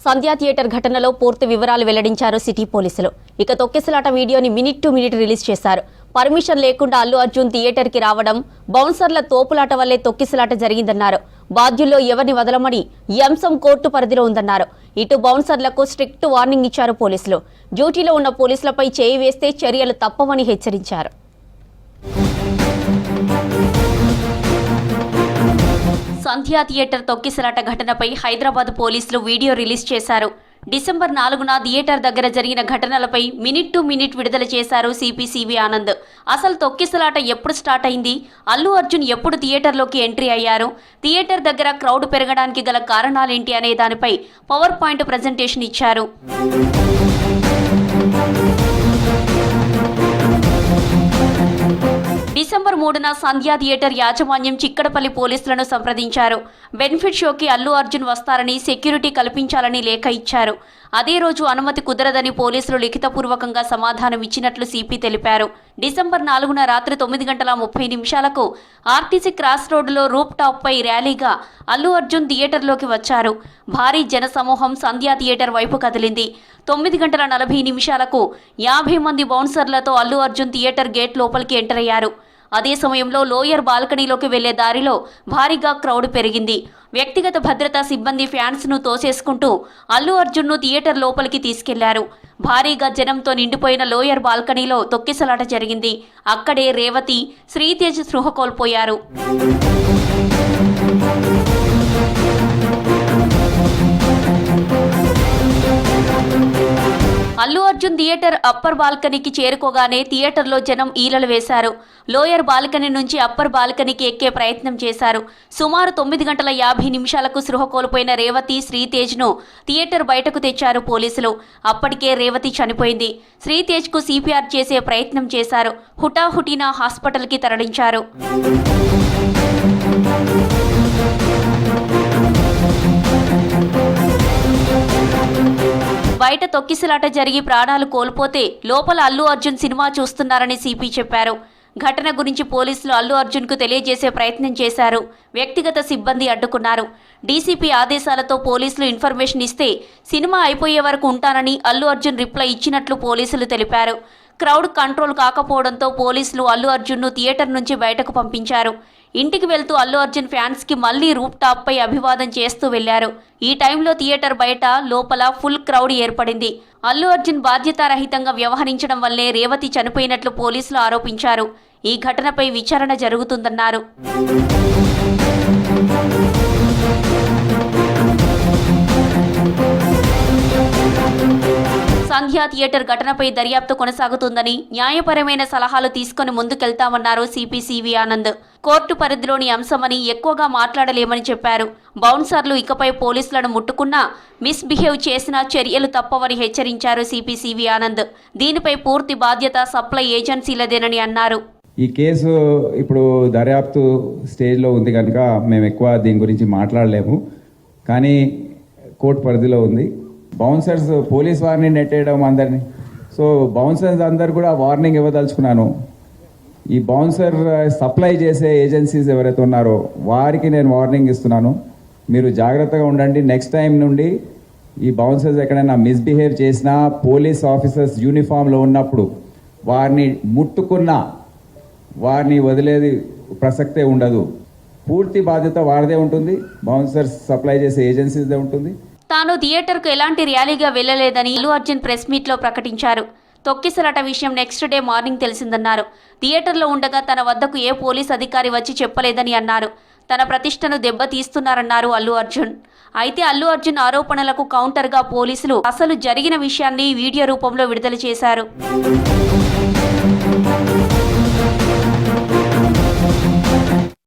సంధ్యా theatre ఘటనలో పూర్తి వివరాలు వెల్లడించారు సిటీ పోలీసులు. ఇక తొక్కిసలాట వీడియోని మినిట్ టు మినిట్ రిలీజ్ చేశారు. పర్మిషన్ లేకుండా అల్లు అర్జున్ థియేటర్ కి రావడం, బౌన్సర్ల తోపులాట వల్లే తొక్కిసలాట జరిగిందన్నారు. బాధ్యుల్లో ఎవరిని వదలమని ఈ అంశం కోర్టు పరిధిలో ఉందన్నారు. ఇటు బౌన్సర్లకు స్ట్రిక్ట్ వార్నింగ్ ఇచ్చారు పోలీసులు. డ్యూటీలో ఉన్న పోలీసులపై చేయి వేస్తే చర్యలు తప్పవని హెచ్చరించారు. సంధ్యా థియేటర్ తొక్కిసలాట ఘటనపై హైదరాబాద్ పోలీసులు వీడియో రిలీజ్ చేశారు. డిసెంబర్ 4న థియేటర్ దగ్గర జరిగిన ఘటనలపై మినిట్ టు మినిట్ విడుదల చేశారు సిపి సివి ఆనంద్. అసలు తొక్కిసలాట ఎప్పుడు స్టార్ట్ అయింది, అల్లు అర్జున్ ఎప్పుడు థియేటర్లోకి ఎంట్రీ అయ్యారు, థియేటర్ దగ్గర క్రౌడ్ పెరగడానికి గల కారణాలేంటి అనే దానిపై పవర్ పాయింట్ ప్రజెంటేషన్ ఇచ్చారు. డిసెంబర్ 3న సంధ్యా థియేటర్ యాజమాన్యం చిక్కడపల్లి పోలీసులను సంప్రదించారు. బెనిఫిట్ షోకి అల్లు అర్జున్ వస్తారని, సెక్యూరిటీ కల్పించాలని లేఖ ఇచ్చారు. అదే రోజు అనుమతి కుదరదని పోలీసులు లిఖితపూర్వకంగా సమాధానం ఇచ్చినట్లు సిపి తెలిపారు. డిసెంబర్ 4న రాత్రి 9:30 ఆర్టీసీ క్రాస్ రోడ్డులో రూప్ టాప్ పై ర్యాలీగా అల్లు అర్జున్ థియేటర్లోకి వచ్చారు. భారీ జనసమూహం సంధ్యా థియేటర్ వైపు కదిలింది. 9:40 50 మంది బౌన్సర్లతో అల్లు అర్జున్ థియేటర్ గేట్ లోపలికి ఎంటర్ అయ్యారు. అదే సమయంలో లోయర్ బాల్కనీలోకి వెళ్లే దారిలో భారీగా క్రౌడ్ పెరిగింది. వ్యక్తిగత భద్రతా సిబ్బంది ఫ్యాన్స్ను తోసేసుకుంటూ అల్లు అర్జున్ను థియేటర్ లోపలికి తీసుకెళ్లారు. భారీగా జనంతో నిండిపోయిన లోయర్ బాల్కనీలో తొక్కిసలాట జరిగింది. అక్కడే రేవతి, శ్రీతేజ్ స్పృహ కోల్పోయారు. అల్లు అర్జున్ థియేటర్ అప్పర్ బాల్కనీకి చేరుకోగానే థియేటర్లో జనం ఈలలు వేశారు. లోయర్ బాల్కనీ నుంచి అప్పర్ బాల్కనీకి ఎక్కే ప్రయత్నం చేశారు. సుమారు 9:50 స్పృహ కోల్పోయిన రేవతి, శ్రీతేజ్ను థియేటర్ బయటకు తెచ్చారు పోలీసులు. అప్పటికే రేవతి చనిపోయింది. శ్రీతేజ్కు సిపిఆర్ చేసే ప్రయత్నం చేశారు. హుటాహుటిన హాస్పిటల్కి తరలించారు. బయట తొక్కిసలాట జరిగి ప్రాణాలు కోల్పోతే లోపల అల్లు అర్జున్ సినిమా చూస్తున్నారని సిపి చెప్పారు. ఘటన గురించి పోలీసులు అల్లు అర్జున్కు తెలియజేసే ప్రయత్నం చేశారు. వ్యక్తిగత సిబ్బంది అడ్డుకున్నారు. డీసీపీ ఆదేశాలతో పోలీసులు ఇన్ఫర్మేషన్ ఇస్తే సినిమా అయిపోయే వరకు ఉంటానని అల్లు అర్జున్ రిప్లై ఇచ్చినట్లు పోలీసులు తెలిపారు. క్రౌడ్ కంట్రోల్ కాకపోవడంతో పోలీసులు అల్లు అర్జున్ను థియేటర్ నుంచి బయటకు పంపించారు. ఇంటికి వెళ్తూ అల్లు అర్జున్ ఫ్యాన్స్ కి మళ్లీ రూప్ టాప్ పై అభివాదం చేస్తూ వెళ్లారు. ఈ టైంలో థియేటర్ బయట, లోపల ఫుల్ క్రౌడ్ ఏర్పడింది. అల్లు అర్జున్ బాధ్యతారహితంగా వ్యవహరించడం వల్లే రేవతి చనిపోయినట్లు పోలీసులు ఆరోపించారు. ఈ ఘటనపై విచారణ జరుగుతుందన్నారు. సంధ్యా థియేటర్ ఘటనపై దర్యాప్తు కొనసాగుతుందని, న్యాయపరమైన సలహాలు తీసుకుని ముందుకెళ్తామన్నారు సిపి సివి ఆనంద్. కోర్టు పరిధిలోని అంశమని ఎక్కువగా మాట్లాడలేమని చెప్పారు. బౌన్సర్లు ఇకపై పోలీసులను ముట్టుకున్నా, మిస్బిహేవ్ చేసినా చర్యలు తప్పవని హెచ్చరించారు సిపి సివి ఆనంద్. దీనిపై పూర్తి బాధ్యత సప్లై ఏజెన్సీలదేనని అన్నారు. ఈ కేసు ఇప్పుడు దర్యాప్తు స్టేజ్లో ఉంది కనుక మేము ఎక్కువ దీని గురించి మాట్లాడలేము. కానీ కోర్టు పరిధిలో ఉంది. బౌన్సర్స్ పోలీస్ వారిని నెట్టేయడం అందరినీ, సో బౌన్సర్స్ అందరు కూడా వార్నింగ్ ఇవ్వదలుచుకున్నాను. ఈ బౌన్సర్ సప్లై చేసే ఏజెన్సీస్ ఎవరైతే ఉన్నారో వారికి నేను వార్నింగ్ ఇస్తున్నాను. మీరు జాగ్రత్తగా ఉండండి. నెక్స్ట్ టైం నుండి ఈ బౌన్సర్స్ ఎక్కడైనా మిస్బిహేవ్ చేసినా, పోలీస్ ఆఫీసర్స్ యూనిఫామ్లో ఉన్నప్పుడు వారిని ముట్టుకున్నా వారిని వదిలేది ప్రసక్తే ఉండదు. పూర్తి బాధ్యత వారిదే ఉంటుంది. బౌన్సర్స్ సప్లై చేసే ఏజెన్సీస్దే ఉంటుంది. తాను థియేటర్కు ఎలాంటి ర్యాలీగా వెళ్లలేదని అల్లు అర్జున్ ప్రెస్ మీట్లో ప్రకటించారు. తొక్కిసలాట విషయం నెక్స్ట్ డే మార్నింగ్ తెలిసిందన్నారు. థియేటర్లో ఉండగా తన వద్దకు ఏ పోలీస్ అధికారి వచ్చి చెప్పలేదని అన్నారు. తన ప్రతిష్టను దెబ్బతీస్తున్నారన్నారు అల్లు అర్జున్. అయితే అల్లు అర్జున్ ఆరోపణలకు కౌంటర్గా పోలీసులు అసలు జరిగిన విషయాన్ని వీడియో రూపంలో విడుదల చేశారు.